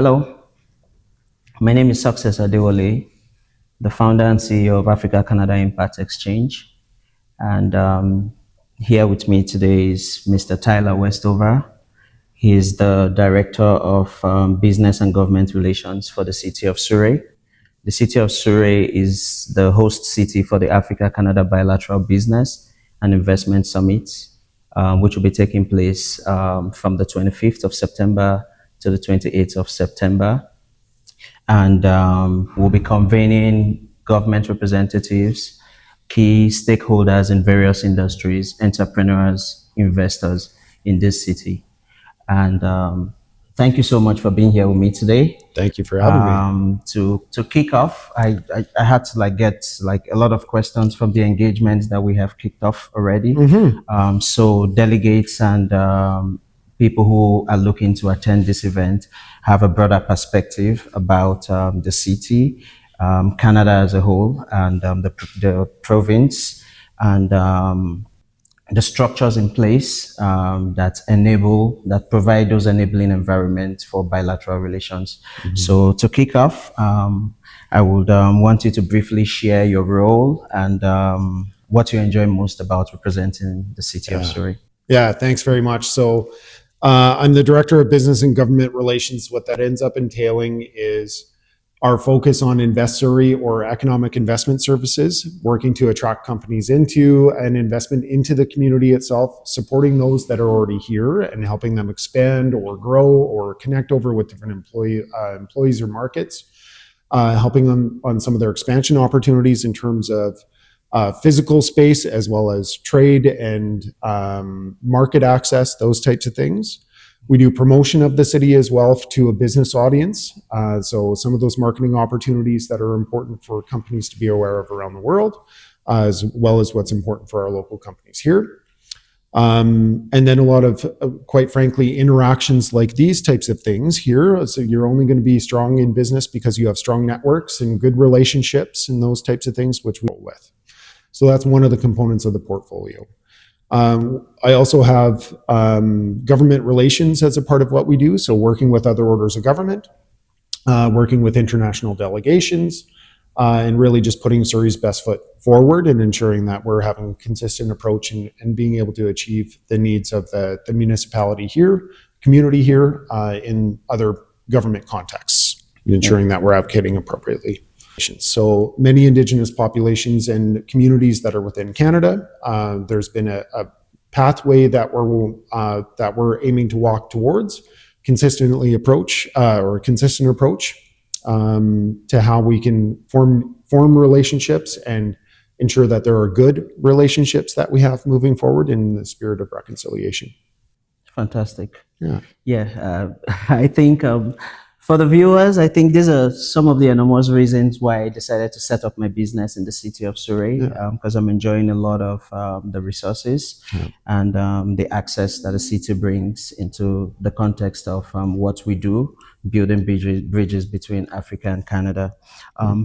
Hello, my name is Success Adewale, the founder and CEO of Africa Canada Impact Exchange. And here with me today is Mr. Tyler Westover. He is the Director of Business and Government Relations for the City of Surrey. The City of Surrey is the host city for the Africa Canada Bilateral Business and Investment Summit, which will be taking place from the 25th of September to the 28th of September. And we'll be convening government representatives, key stakeholders in various industries, entrepreneurs, investors in this city. And thank you so much for being here with me today. Thank you for having me. To kick off, I had to get a lot of questions from the engagements that we have kicked off already. So delegates and people who are looking to attend this event have a broader perspective about the city, Canada as a whole, and the province, and the structures in place that provide those enabling environments for bilateral relations. So to kick off, I would want you to briefly share your role and what you enjoy most about representing the City of Surrey. Yeah, thanks very much. So I'm the Director of Business and Government Relations. What that ends up entailing is our focus on investory or economic investment services, working to attract companies into an investment into the community itself, supporting those that are already here and helping them expand or grow or connect over with different employees or markets, helping them on some of their expansion opportunities in terms of physical space as well as trade and market access, those types of things. We do promotion of the city as well to a business audience. So some of those marketing opportunities that are important for companies to be aware of around the world, as well as what's important for our local companies here. And then a lot of, quite frankly, interactions like these types of things here. So you're only going to be strong in business because you have strong networks and good relationships and those types of things, which we deal with. So that's one of the components of the portfolio. I also have government relations as a part of what we do. So working with other orders of government, working with international delegations, and really just putting Surrey's best foot forward and ensuring that we're having a consistent approach and being able to achieve the needs of the municipality here, community here, in other government contexts, ensuring that we're advocating appropriately. So many Indigenous populations and communities that are within Canada. There's been a pathway that we're aiming to walk towards, a consistent approach to how we can form relationships and ensure that there are good relationships that we have moving forward in the spirit of reconciliation. Fantastic. Yeah. I think. For the viewers, I think these are some of the enormous reasons why I decided to set up my business in the City of Surrey, because I'm enjoying a lot of the resources and the access that the city brings into the context of what we do, building bridges between Africa and Canada.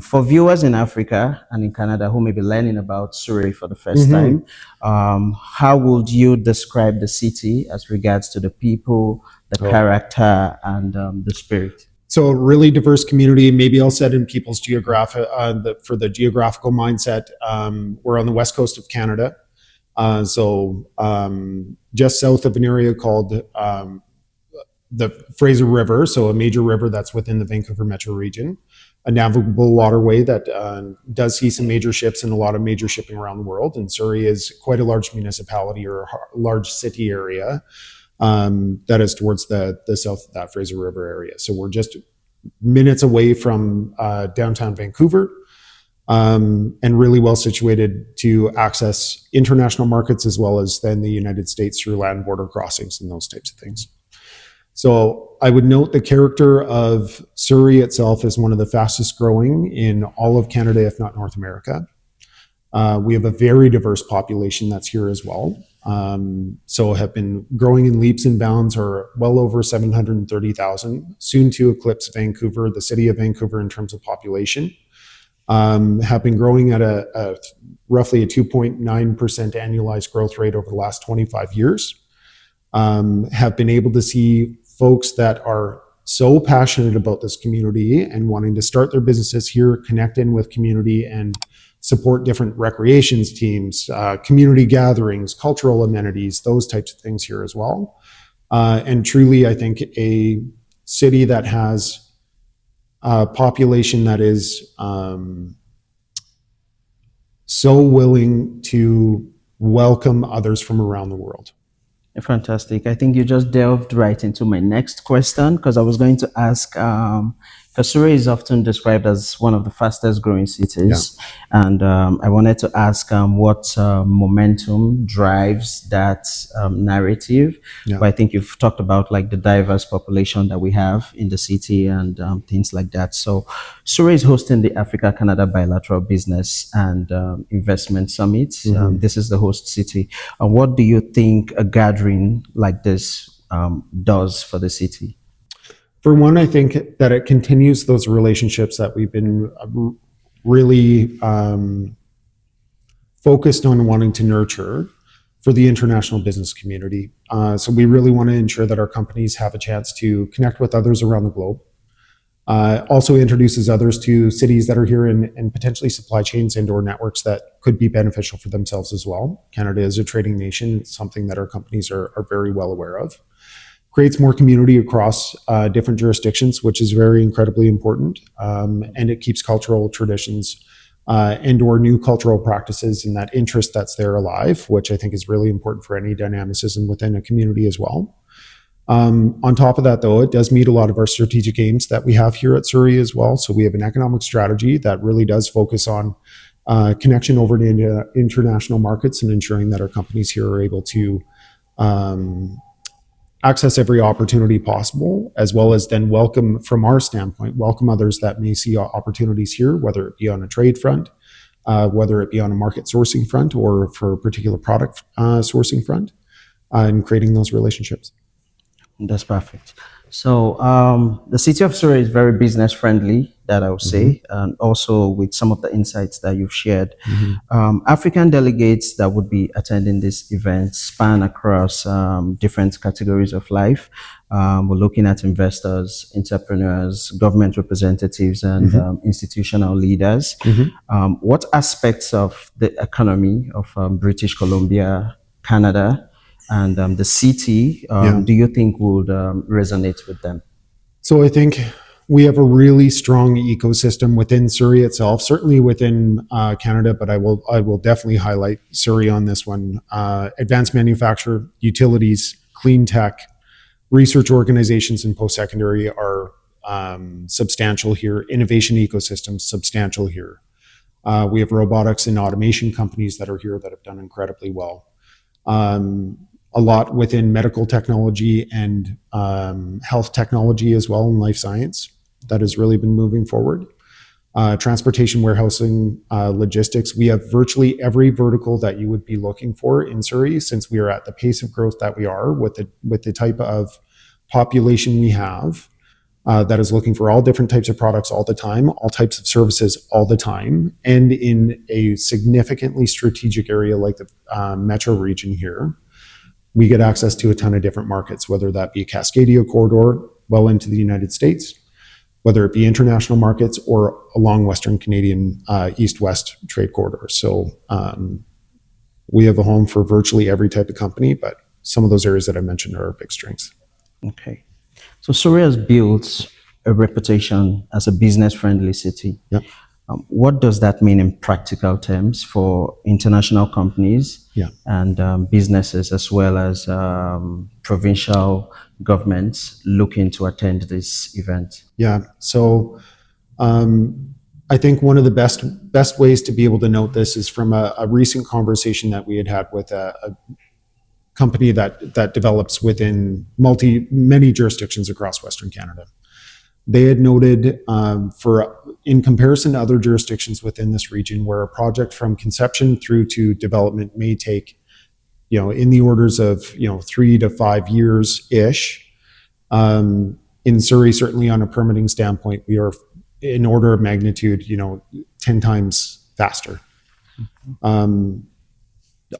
For viewers in Africa and in Canada who may be learning about Surrey for the first time, how would you describe the city as regards to the people, the character, and the spirit? So a really diverse community. Maybe I'll set in people's for the geographical mindset. We're on the west coast of Canada. So just south of an area called the Fraser River, so a major river that's within the Vancouver metro region, a navigable waterway that does see some major ships and a lot of major shipping around the world. And Surrey is quite a large municipality or a large city area that is towards the south of that Fraser River area. So we're just minutes away from downtown Vancouver, and really well situated to access international markets as well as then the United States through land border crossings and those types of things. So I would note the character of Surrey itself is one of the fastest growing in all of Canada, if not North America. We have a very diverse population that's here as well. So have been growing in leaps and bounds, are well over 730,000, soon to eclipse Vancouver, the city of Vancouver in terms of population. Have been growing at a roughly a 2.9% annualized growth rate over the last 25 years. Have been able to see folks that are so passionate about this community and wanting to start their businesses here, connect in with community, and support different recreations teams, community gatherings, cultural amenities, those types of things here as well. And truly, I think a city that has a population that is so willing to welcome others from around the world. Fantastic. I think you just delved right into my next question, because I was going to ask, because Surrey is often described as one of the fastest growing cities. And I wanted to ask what momentum drives that narrative. Yeah. But I think you've talked about like the diverse population that we have in the city and things like that. So Surrey is hosting the Africa-Canada Bilateral Business and Investment Summit. This is the host city. And what do you think a gathering like this does for the city? For one, I think that it continues those relationships that we've been really focused on wanting to nurture for the international business community. So we really want to ensure that our companies have a chance to connect with others around the globe. Also introduces others to cities that are here and potentially supply chains and or networks that could be beneficial for themselves as well. Canada is a trading nation. It's something that our companies are very well aware of. Creates more community across different jurisdictions, which is very incredibly important. And it keeps cultural traditions and or new cultural practices and that interest that's there alive, which I think is really important for any dynamicism within a community as well. On top of that, though, it does meet a lot of our strategic aims that we have here at Surrey as well. So we have an economic strategy that really does focus on connection over to international markets and ensuring that our companies here are able to access every opportunity possible, as well as then welcome, from our standpoint, welcome others that may see opportunities here, whether it be on a trade front, whether it be on a market sourcing front, or for a particular product sourcing front, and creating those relationships. That's perfect. So the city of Surrey is very business friendly, that I would say, and also with some of the insights that you've shared. African delegates that would be attending this event span across different categories of life. We're looking at investors, entrepreneurs, government representatives, and institutional leaders. What aspects of the economy of British Columbia, Canada, and the city, do you think would resonate with them? So I think we have a really strong ecosystem within Surrey itself, certainly within Canada, but I will definitely highlight Surrey on this one. Advanced manufacture, utilities, clean tech, research organizations, and post-secondary are substantial here. Innovation ecosystems, substantial here. We have robotics and automation companies that are here that have done incredibly well. A lot within medical technology and health technology as well, and life science that has really been moving forward. Transportation, warehousing, logistics. We have virtually every vertical that you would be looking for in Surrey, since we are at the pace of growth that we are with the type of population we have that is looking for all different types of products all the time, all types of services all the time, and in a significantly strategic area like the metro region here. We get access to a ton of different markets, whether that be Cascadia corridor well into the United States, whether it be international markets or along Western Canadian east-west trade corridors. So we have a home for virtually every type of company, but some of those areas that I mentioned are our big strengths. Okay. So Surrey has built a reputation as a business-friendly city. Yeah. What does that mean in practical terms for international companies and businesses, as well as provincial governments looking to attend this event? Yeah, so I think one of the best ways to be able to note this is from a recent conversation that we had with a company that develops within many jurisdictions across Western Canada. They had noted in comparison to other jurisdictions within this region, where a project from conception through to development may take, in the orders of, 3 to 5 years ish. In Surrey, certainly on a permitting standpoint, we are in order of magnitude, 10 times faster.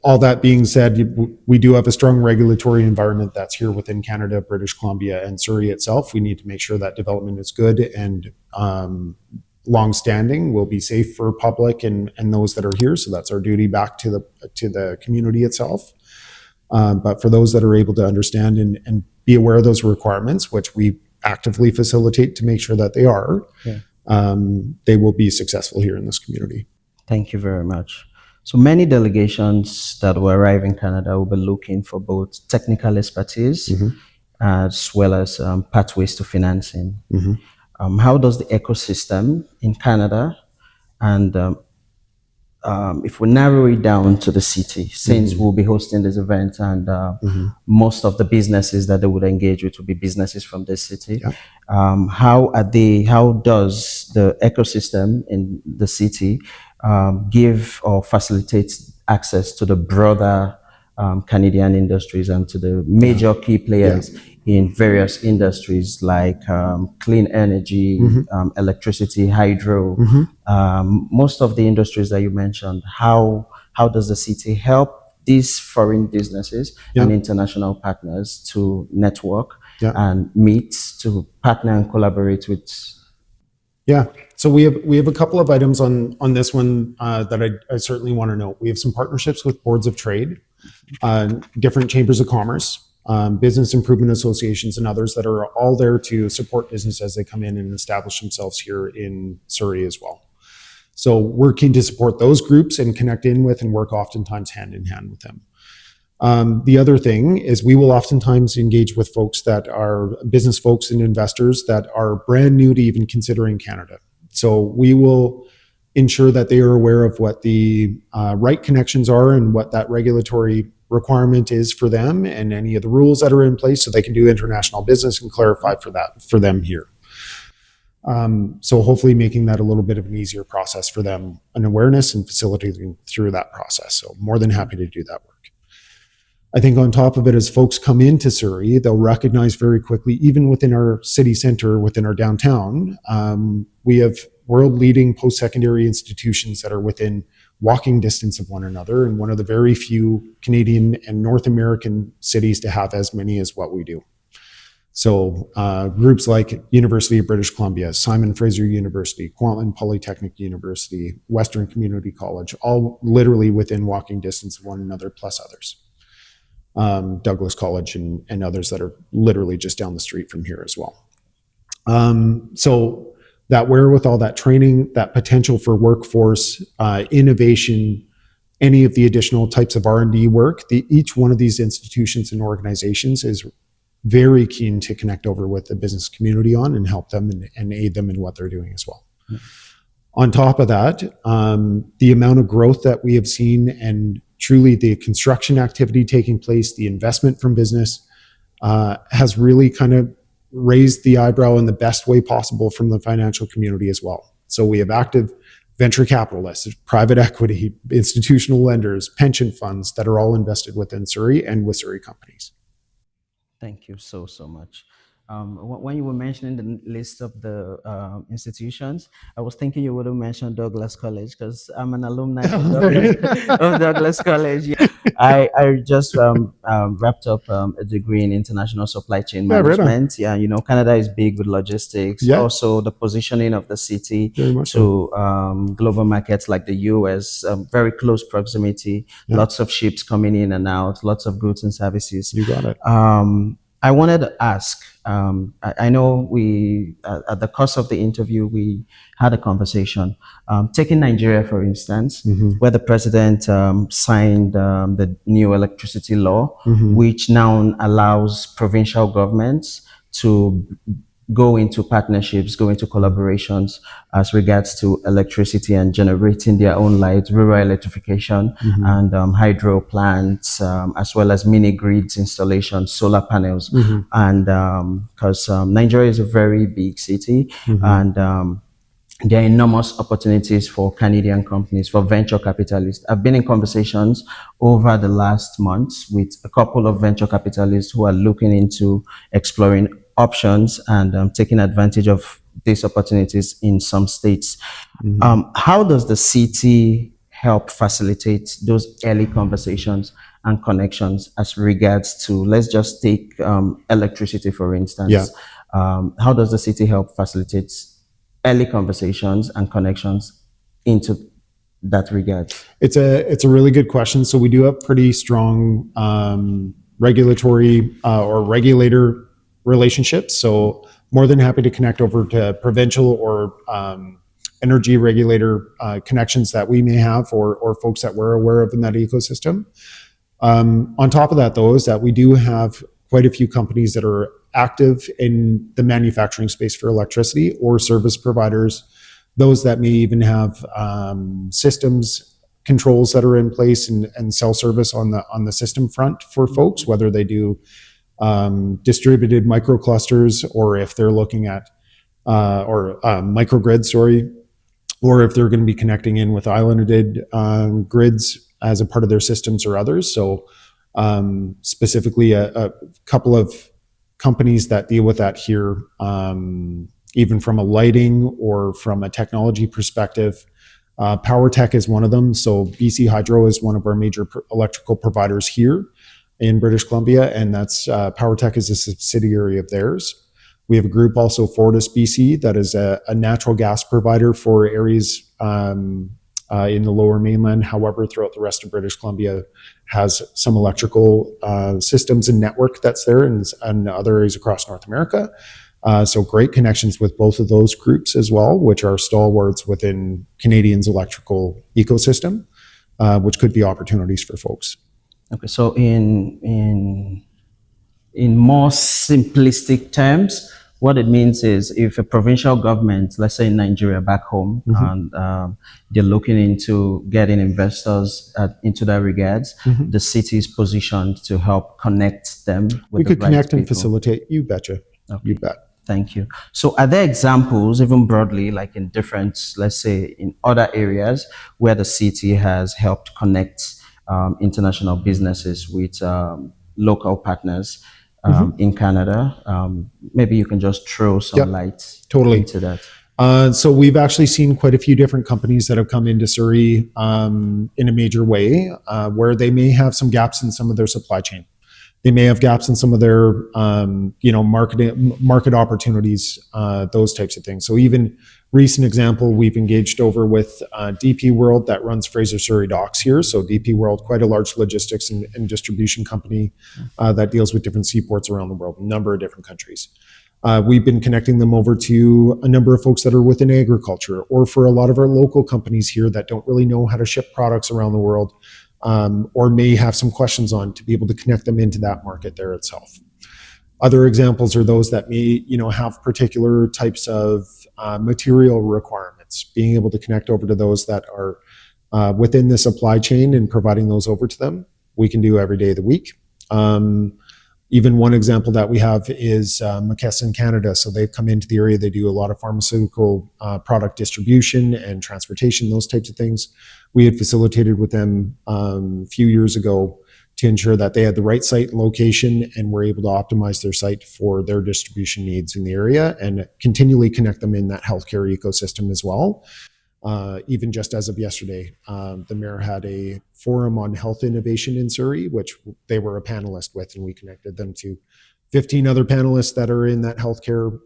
All that being said, we do have a strong regulatory environment that's here within Canada, British Columbia, and Surrey itself. We need to make sure that development is good and long-standing, will be safe for public and those that are here. So that's our duty back to the community itself. But for those that are able to understand and be aware of those requirements, which we actively facilitate to make sure that they are, they will be successful here in this community. Thank you very much. So many delegations that will arrive in Canada will be looking for both technical expertise as well as pathways to financing. How does the ecosystem in Canada, and if we narrow it down to the city, since we'll be hosting this event and most of the businesses that they would engage with will be businesses from this city, how does the ecosystem in the city give or facilitate access to the broader Canadian industries and to the major key players in various industries like clean energy, electricity, hydro, most of the industries that you mentioned? How does the city help these foreign businesses and international partners to network and meet, to partner and collaborate with? Yeah, so we have a couple of items on this one that I certainly want to note. We have some partnerships with boards of trade, different chambers of commerce, business improvement associations, and others that are all there to support business as they come in and establish themselves here in Surrey as well. So we're keen to support those groups and connect in with and work oftentimes hand in hand with them. The other thing is we will oftentimes engage with folks that are business folks and investors that are brand new to even considering Canada. So we will ensure that they are aware of what the right connections are and what that regulatory requirement is for them and any of the rules that are in place so they can do international business and clarify for them here. So hopefully making that a little bit of an easier process for them, an awareness and facilitating through that process. So more than happy to do that work. I think on top of it, as folks come into Surrey, they'll recognize very quickly, even within our city center, within our downtown, we have world-leading post-secondary institutions that are within walking distance of one another, and one of the very few Canadian and North American cities to have as many as what we do. So groups like University of British Columbia, Simon Fraser University, Kwantlen Polytechnic University, Western Community College, all literally within walking distance of one another, plus others. Douglas College and others that are literally just down the street from here as well. So that wherewithal, that training, that potential for workforce, innovation, any of the additional types of R&D work, each one of these institutions and organizations is very keen to connect over with the business community on and help them and aid them in what they're doing as well. On top of that, the amount of growth that we have seen and truly the construction activity taking place, the investment from business has really kind of raised the eyebrow in the best way possible from the financial community as well. So we have active venture capitalists, private equity, institutional lenders, pension funds that are all invested within Surrey and with Surrey companies. Thank you so much. When you were mentioning the list of the institutions, I was thinking you would have mentioned Douglas College because I'm an alumni of Douglas College. Yeah. I just wrapped up a degree in international supply chain management. Yeah, you know, Canada is big with logistics. Yeah. Also, the positioning of the city to global markets like the US, very close proximity, lots of ships coming in and out, lots of goods and services. You got it. I wanted to ask, I know we, at the course of the interview, we had a conversation. Taking Nigeria, for instance, where the president signed the new electricity law, which now allows provincial governments to go into partnerships, go into collaborations as regards to electricity and generating their own light, rural electrification, and hydro plants, as well as mini grids installation, solar panels. And because Nigeria is a very big city, and there are enormous opportunities for Canadian companies, for venture capitalists. I've been in conversations over the last months with a couple of venture capitalists who are looking into exploring options and taking advantage of these opportunities in some states. How does the city help facilitate those early conversations and connections as regards to, let's just take electricity, for Yeah. instance. How does the city help facilitate early conversations and connections into that regard? It's a really good question. So we do have pretty strong regulatory or regulator relationships. So more than happy to connect over to provincial or energy regulator connections that we may have, or folks that we're aware of in that ecosystem. On top of that, though, is that we do have quite a few companies that are active in the manufacturing space for electricity, or service providers, those that may even have systems controls that are in place and self-service on the system front for folks, whether they do distributed microclusters, or if they're looking at or microgrids, sorry, or if they're going to be connecting in with islanded grids as a part of their systems or others. So specifically a couple of companies that deal with that here, even from a lighting or from a technology perspective. PowerTech is one of them. So BC Hydro is one of our major electrical providers here in British Columbia, and that's PowerTech is a subsidiary of theirs. We have a group also, Fortis BC, that is a natural gas provider for areas in the Lower Mainland. However, throughout the rest of British Columbia, has some electrical systems and network that's there, and other areas across North America. So great connections with both of those groups as well, which are stalwarts within Canadians' electrical ecosystem, which could be opportunities for folks. Okay, so in more simplistic terms, what it means is if a provincial government, let's say in Nigeria back home, and they're looking into getting investors into that regards, the city is positioned to help connect them with We the could right connect and people. facilitate. You betcha. Okay. You bet. Thank you. So are there examples, even broadly, like in different, let's say in other areas, where the city has helped connect international businesses with local partners in Canada? Maybe you can just throw some Yep, light totally. into that. So we've actually seen quite a few different companies that have come into Surrey in a major way, where they may have some gaps in some of their supply chain. They may have gaps in some of their, market opportunities, those types of things. So even recent example, we've engaged over with DP World that runs Fraser Surrey Docks here. So DP World, quite a large logistics and distribution company that deals with different seaports around the world, a number of different countries. We've been connecting them over to a number of folks that are within agriculture, or for a lot of our local companies here that don't really know how to ship products around the world, or may have some questions on, to be able to connect them into that market there itself. Other examples are those that may, have particular types of material requirements, being able to connect over to those that are within the supply chain and providing those over to them. We can do every day of the week. Even one example that we have is McKesson Canada. So they've come into the area. They do a lot of pharmaceutical product distribution and transportation, those types of things. We had facilitated with them a few years ago to ensure that they had the right site and location and were able to optimize their site for their distribution needs in the area, and continually connect them in that healthcare ecosystem as well. Even just as of yesterday, the mayor had a forum on health innovation in Surrey, which they were a panelist with, and we connected them to 15 other panelists that are in that healthcare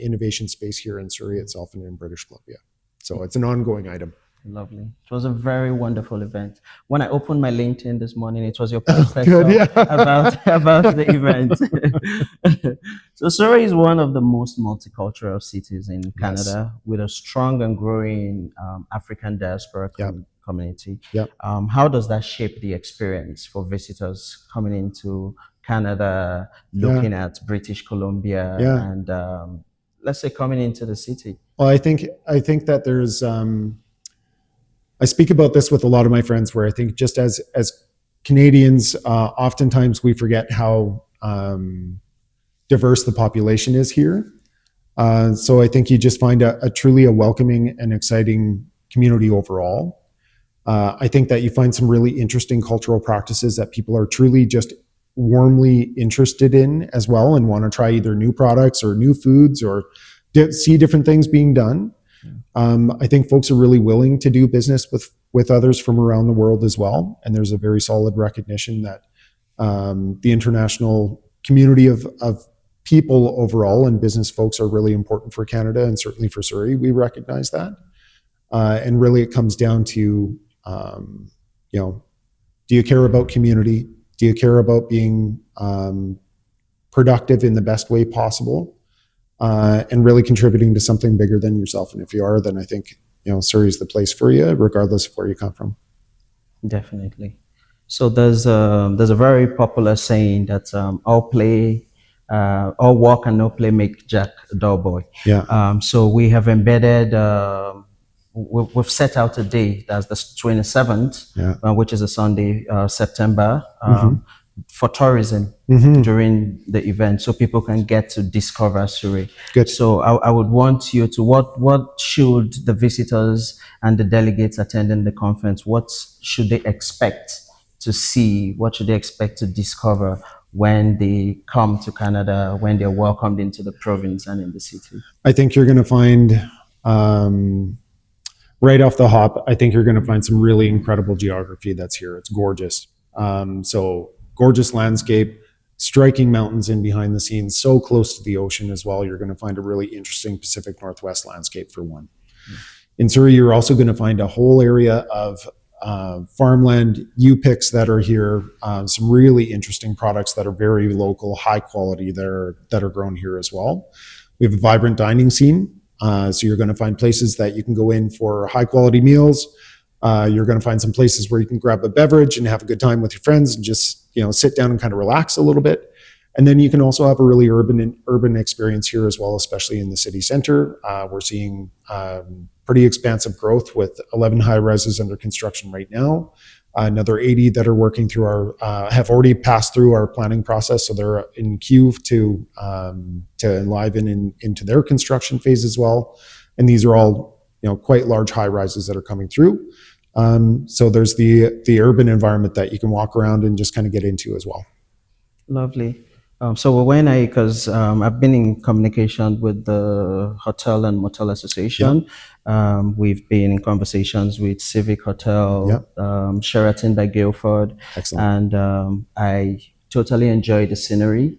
innovation space here in Surrey itself and in British Columbia. So it's an ongoing item. Lovely. It was a very wonderful event. When I opened my LinkedIn this morning, it was your post I Good, saw yeah. about the event. So Surrey is one of the most multicultural cities in Canada, with a strong and growing African diaspora community. Yep. How does that shape the experience for visitors coming into Canada, looking at British Columbia, and let's say coming into the city? Well, I think that there's I speak about this with a lot of my friends, where I think just as Canadians, oftentimes we forget how diverse the population is here. So I think you just find a truly welcoming and exciting community overall. I think that you find some really interesting cultural practices that people are truly just warmly interested in as well, and want to try either new products or new foods, or see different things being done. I think folks are really willing to do business with others from around the world as well. And there's a very solid recognition that the international community of people overall and business folks are really important for Canada, and certainly for Surrey. We recognize that. And really it comes down to, do you care about community? Do you care about being productive in the best way possible, and really contributing to something bigger than yourself? And if you are, then I think, Surrey is the place for you, regardless of where you come from. Definitely. So there's a very popular saying that all work and no play make Jack a dull boy. Yeah. So we have embedded, we've set out a day, that's the 27th, which is a Sunday, September, for tourism during the event, so people can get to discover Surrey. Good. So I would want you to, what should the visitors and the delegates attending the conference, what should they expect to see? What should they expect to discover when they come to Canada, when they're welcomed into the province and in the city? I think you're going to find, right off the hop, I think you're going to find some really incredible geography that's here. It's gorgeous. So gorgeous landscape, striking mountains in behind the scenes, so close to the ocean as well. You're going to find a really interesting Pacific Northwest landscape, for one. In Surrey, you're also going to find a whole area of farmland, U-picks that are here, some really interesting products that are very local, high quality, that are grown here as well. We have a vibrant dining scene. So you're going to find places that you can go in for high quality meals. You're going to find some places where you can grab a beverage and have a good time with your friends and just, sit down and kind of relax a little bit. And then you can also have a really urban experience here as well, especially in the city center. We're seeing pretty expansive growth with 11 high rises under construction right now. Another 80 that are working through have already passed through our planning process. So they're in queue to enliven into their construction phase as well. And these are all, quite large high rises that are coming through. So there's the urban environment that you can walk around and just kind of get into as well. Lovely. So because I've been in communication with the Hotel and Motel Association. We've been in conversations with Civic Hotel, Sheraton by Guildford. Excellent. And I totally enjoy the scenery.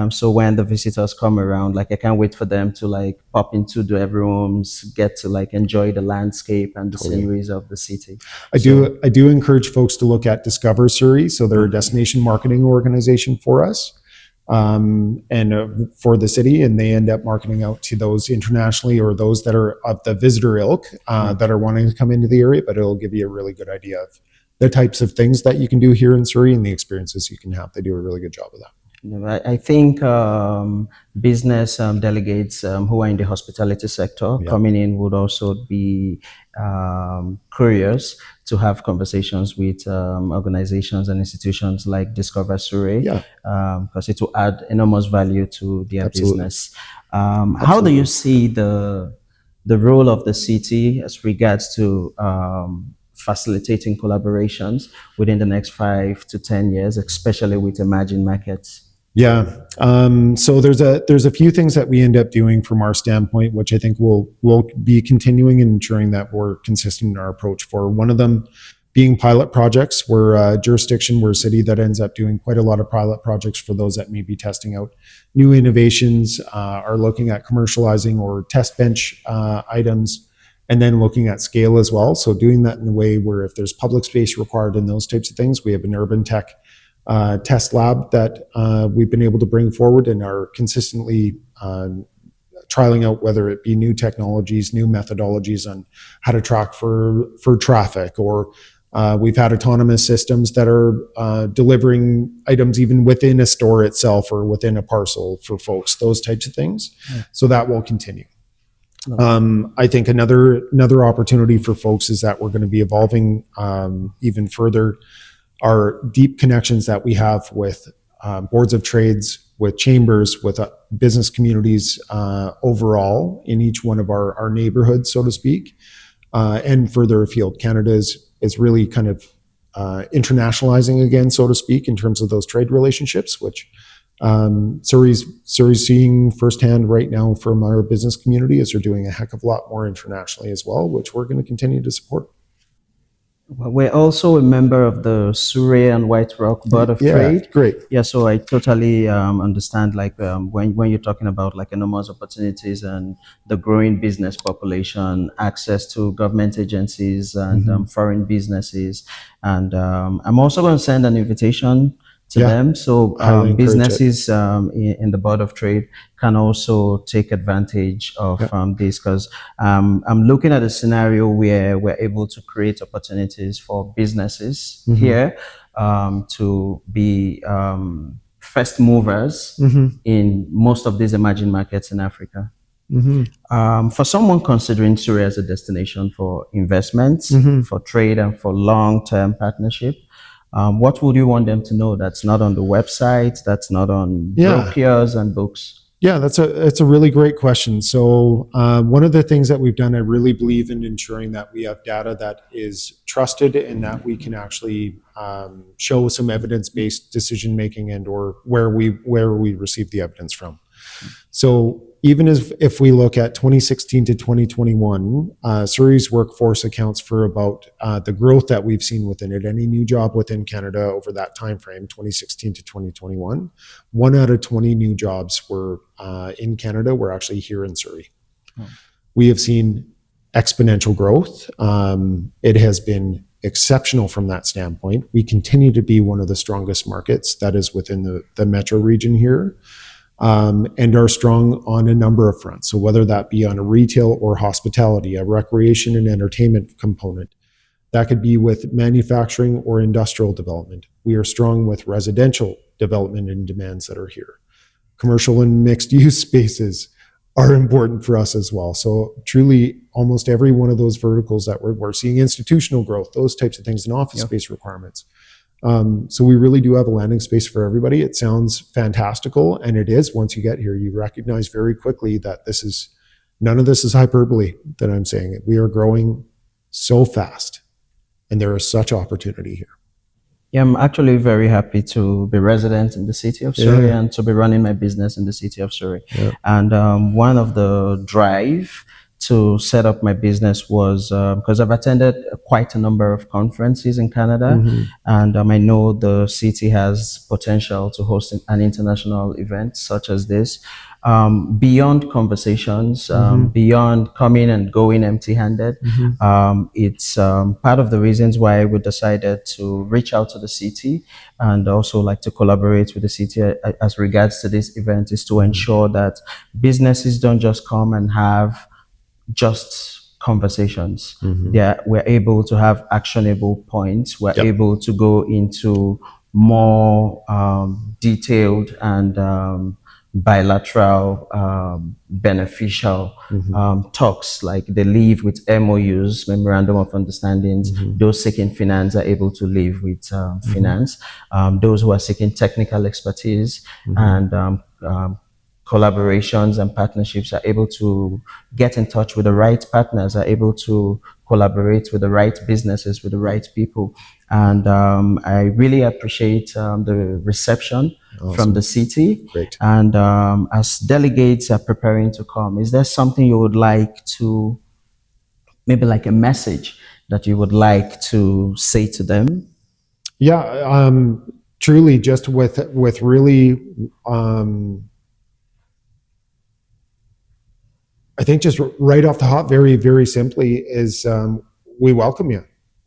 So when the visitors come around, I can't wait for them to pop into the every rooms, get to enjoy the landscape and the sceneries of the city. I do encourage folks to look at Discover Surrey. So they're a destination marketing organization for us. And for the city, and they end up marketing out to those internationally or those that are of the visitor ilk that are wanting to come into the area, but it'll give you a really good idea of the types of things that you can do here in Surrey and the experiences you can have. They do a really good job of that. I think business delegates who are in the hospitality sector coming in would also be curious to have conversations with organizations and institutions like Discover Surrey, because it will add enormous value to their business. How do you see the role of the city as regards to facilitating collaborations within the next 5 to 10 years, especially with emerging markets? So there's a few things that we end up doing from our standpoint, which I think we'll be continuing and ensuring that we're consistent in our approach for. One of them being pilot projects. We're a jurisdiction, we're a city that ends up doing quite a lot of pilot projects for those that may be testing out new innovations, are looking at commercializing or test bench items, and then looking at scale as well. So doing that in a way where if there's public space required and those types of things, we have an urban tech test lab that we've been able to bring forward and are consistently trialing out, whether it be new technologies, new methodologies on how to track for traffic, or we've had autonomous systems that are delivering items even within a store itself or within a parcel for folks, those types of things. So that will continue. I think another opportunity for folks is that we're going to be evolving even further our deep connections that we have with boards of trades, with chambers, with business communities overall in each one of our neighborhoods, so to speak, and further afield. Canada is really kind of internationalizing again, so to speak, in terms of those trade relationships, which Surrey's seeing firsthand right now from our business community, as they're doing a heck of a lot more internationally as well, which we're going to continue to support. We're also a member of the Surrey and White Rock Board of Yeah, Trade. great. Yeah, so I totally understand like when you're talking about like enormous opportunities and the growing business population, access to government agencies and foreign businesses. And I'm also going to send an invitation to Yeah, them. So highly encourage it. businesses in the Board of Trade can also take advantage of Yeah. this because I'm looking at a scenario where we're able to create opportunities for businesses here to be first movers in most of these emerging markets in Africa. For someone considering Surrey as a destination for investments, for trade, and for long-term partnership, what would you want them to know that's not on the website, that's not on Yeah. brochures and books? Yeah, that's a really great question. So one of the things that we've done, I really believe in ensuring that we have data that is trusted and that we can actually show some evidence-based decision making and or where we receive the evidence from. So even if we look at 2016 to 2021, Surrey's workforce accounts for about the growth that we've seen within it. Any new job within Canada over that time frame, 2016 to 2021, 1 out of 20 new jobs were in Canada were actually here in Surrey. We have seen exponential growth. It has been exceptional from that standpoint. We continue to be one of the strongest markets that is within the metro region here. And are strong on a number of fronts. So whether that be on a retail or hospitality, a recreation and entertainment component, that could be with manufacturing or industrial development. We are strong with residential development and demands that are here. Commercial and mixed use spaces are important for us as well. So truly almost every one of those verticals that we're seeing institutional growth, those types of things, and office space requirements. So we really do have a landing space for everybody. It sounds fantastical, and it is. Once you get here, you recognize very quickly that none of this is hyperbole that I'm saying. We are growing so fast, and there is such opportunity here. Yeah, I'm actually very happy to be resident in the city of Surrey and to be running my business in the city of Surrey. And one of the drive to set up my business was because I've attended quite a number of conferences in Canada, and I know the city has potential to host an international event such as this. Beyond conversations, beyond coming and going empty-handed, it's part of the reasons why we decided to reach out to the city and also like to collaborate with the city as regards to this event is to ensure that businesses don't just come and have just conversations. We're able to have actionable points. We're able to go into more detailed and bilateral beneficial talks, like they live with MOUs, memorandum of understandings. Those seeking finance are able to live with finance. Those who are seeking technical expertise and collaborations and partnerships are able to get in touch with the right partners, are able to collaborate with the right businesses, with the right people. And I really appreciate the reception from the city. Great. And as delegates are preparing to come, is there something you would like to, maybe like a message that you would like to say to them? Yeah, truly just with really, I think just right off the hop, very, very simply is we welcome you.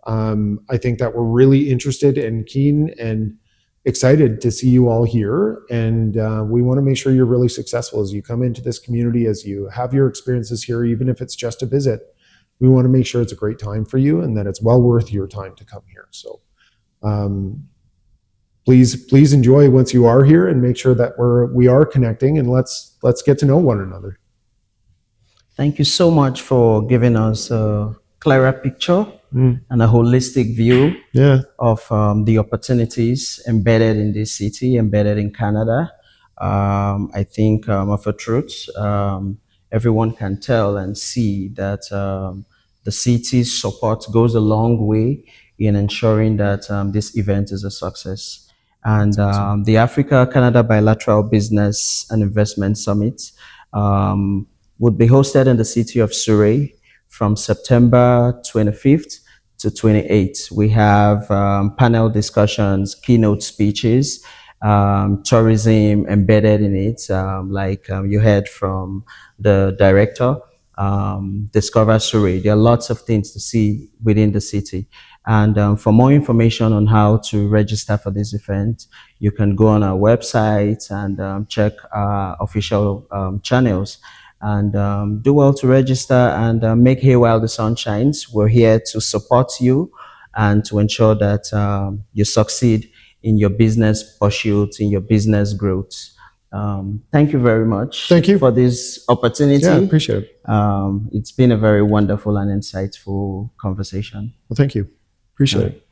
I think that we're really interested and keen and excited to see you all here. And we want to make sure you're really successful as you come into this community, as you have your experiences here, even if it's just a visit. We want to make sure it's a great time for you and that it's well worth your time to come here. So please enjoy once you are here and make sure that we are connecting, and let's get to know one another. Thank you so much for giving us a clearer picture and a holistic view of the opportunities embedded in this city, embedded in Canada. I think of a truth, everyone can tell and see that the city's support goes a long way in ensuring that this event is a success. And the Africa-Canada Bilateral Business and Investment Summit would be hosted in the city of Surrey from September 25th to 28. We have panel discussions, keynote speeches, tourism embedded in it, like you heard from the director, Discover Surrey. There are lots of things to see within the city. And for more information on how to register for this event, you can go on our website and check our official channels. And do well to register and make hay while the sun shines. We're here to support you and to ensure that you succeed in your business pursuits, in your business growth. Thank you very much Thank you for this opportunity. Yeah, I appreciate it. It's been a very wonderful and insightful conversation. Well, thank you. Appreciate it.